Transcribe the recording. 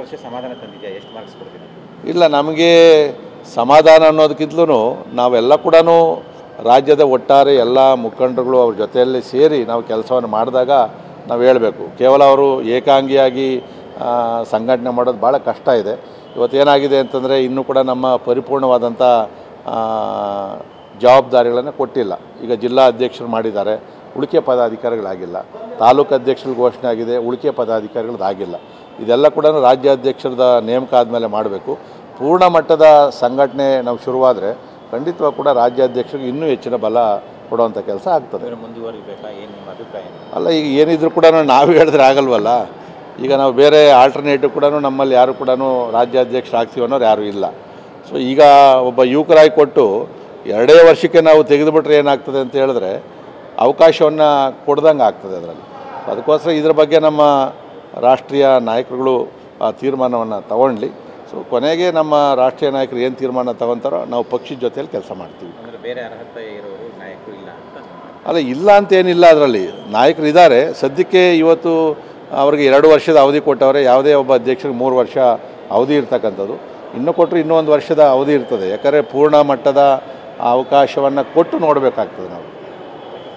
ವರ್ಷ ಸಮಾಧಾನ ತಂದಿದೆಯಾ? ಎಷ್ಟು ಮಾರ್ಕ್ಸ್ ಕೊಡ್ತೀನಿ? ಇಲ್ಲ, ನಮಗೆ ಸಮಾಧಾನ ಅನ್ನೋದಕ್ಕಿಂತಲೂ ನಾವೆಲ್ಲ ಕೂಡ ರಾಜ್ಯದ ಒಟ್ಟಾರೆ ಎಲ್ಲ ಮುಖಂಡರುಗಳು ಅವ್ರ ಜೊತೆಯಲ್ಲಿ ಸೇರಿ ನಾವು ಕೆಲಸವನ್ನು ಮಾಡಿದಾಗ ನಾವು ಹೇಳಬೇಕು. ಕೇವಲ ಅವರು ಏಕಾಂಗಿಯಾಗಿ ಸಂಘಟನೆ ಮಾಡೋದು ಭಾಳ ಕಷ್ಟ ಇದೆ. ಇವತ್ತೇನಾಗಿದೆ ಅಂತಂದರೆ ಇನ್ನೂ ಕೂಡ ನಮ್ಮ ಪರಿಪೂರ್ಣವಾದಂಥ ಜವಾಬ್ದಾರಿಗಳನ್ನು ಕೊಟ್ಟಿಲ್ಲ. ಈಗ ಜಿಲ್ಲಾ ಅಧ್ಯಕ್ಷರು ಮಾಡಿದ್ದಾರೆ, ಉಳಿಕೆ ಪದಾಧಿಕಾರಿಗಳಾಗಿಲ್ಲ. ತಾಲೂಕು ಅಧ್ಯಕ್ಷರಿಗೆ ಘೋಷಣೆ ಆಗಿದೆ, ಉಳಿಕೆ ಪದಾಧಿಕಾರಿಗಳದ್ದಾಗಿಲ್ಲ. ಇದೆಲ್ಲ ಕೂಡ ರಾಜ್ಯಾಧ್ಯಕ್ಷರದ ನೇಮಕ ಆದಮೇಲೆ ಮಾಡಬೇಕು. ಪೂರ್ಣ ಮಟ್ಟದ ಸಂಘಟನೆ ನಾವು ಶುರುವಾದರೆ ಖಂಡಿತವಾಗಿ ಕೂಡ ರಾಜ್ಯಾಧ್ಯಕ್ಷರಿಗೆ ಇನ್ನೂ ಹೆಚ್ಚಿನ ಬಲ ಕೊಡುವಂಥ ಕೆಲಸ ಆಗ್ತದೆ. ಮುಂದುವರಿಬೇಕಾ? ಏನು ನಿಮ್ಮ ಅಭಿಪ್ರಾಯ? ಅಲ್ಲ, ಈಗ ಏನಿದ್ರು ಕೂಡ ನಾವು ಹೇಳಿದ್ರೆ ಆಗಲ್ವಲ್ಲ. ಈಗ ನಾವು ಬೇರೆ ಆಲ್ಟರ್ನೇಟಿವ್ ಕೂಡ ನಮ್ಮಲ್ಲಿ ಯಾರು ಕೂಡ ರಾಜ್ಯಾಧ್ಯಕ್ಷರು ಆಗ್ತೀವಿ ಅನ್ನೋರು ಯಾರೂ ಇಲ್ಲ. ಸೊ ಈಗ ಒಬ್ಬ ಯುವಕರಾಗಿ ಕೊಟ್ಟು 2 ವರ್ಷಕ್ಕೆ ನಾವು ತೆಗೆದುಬಿಟ್ರೆ ಏನಾಗ್ತದೆ ಅಂತ ಹೇಳಿದ್ರೆ ಅವಕಾಶವನ್ನು ಕೊಡ್ದಂಗೆ ಆಗ್ತದೆ ಅದರಲ್ಲಿ. ಅದಕ್ಕೋಸ್ಕರ ಇದ್ರ ಬಗ್ಗೆ ನಮ್ಮ ರಾಷ್ಟ್ರೀಯ ನಾಯಕರುಗಳು ಆ ತೀರ್ಮಾನವನ್ನು ತಗೊಳ್ಳಿ. ಸೊ ಕೊನೆಗೆ ನಮ್ಮ ರಾಷ್ಟ್ರೀಯ ನಾಯಕರು ಏನು ತೀರ್ಮಾನ ತಗೊತಾರೋ ನಾವು ಪಕ್ಷದ ಜೊತೆಯಲ್ಲಿ ಕೆಲಸ ಮಾಡ್ತೀವಿ. ಅಂದರೆ ಬೇರೆ ಅರ್ಹತೆ ಇರೋರು ನಾಯಕರು ಇಲ್ಲ ಅಂತ? ಅಲ್ಲ, ಇಲ್ಲ ಅಂತೇನಿಲ್ಲ. ಅದರಲ್ಲಿ ನಾಯಕರು ಇದ್ದಾರೆ. ಸದ್ಯಕ್ಕೆ ಇವತ್ತು ಅವ್ರಿಗೆ 2 ವರ್ಷದ ಅವಧಿ ಕೊಟ್ಟವ್ರೆ. ಯಾವುದೇ ಒಬ್ಬ ಅಧ್ಯಕ್ಷರಿಗೆ 3 ವರ್ಷ ಅವಧಿ ಇರ್ತಕ್ಕಂಥದ್ದು. ಇನ್ನೂ ಕೊಟ್ಟರು ಇನ್ನೂ 1 ವರ್ಷದ ಅವಧಿ ಇರ್ತದೆ. ಯಾಕಂದರೆ ಪೂರ್ಣ ಮಟ್ಟದ ಅವಕಾಶವನ್ನು ಕೊಟ್ಟು ನೋಡಬೇಕಾಗ್ತದೆ ನಾವು.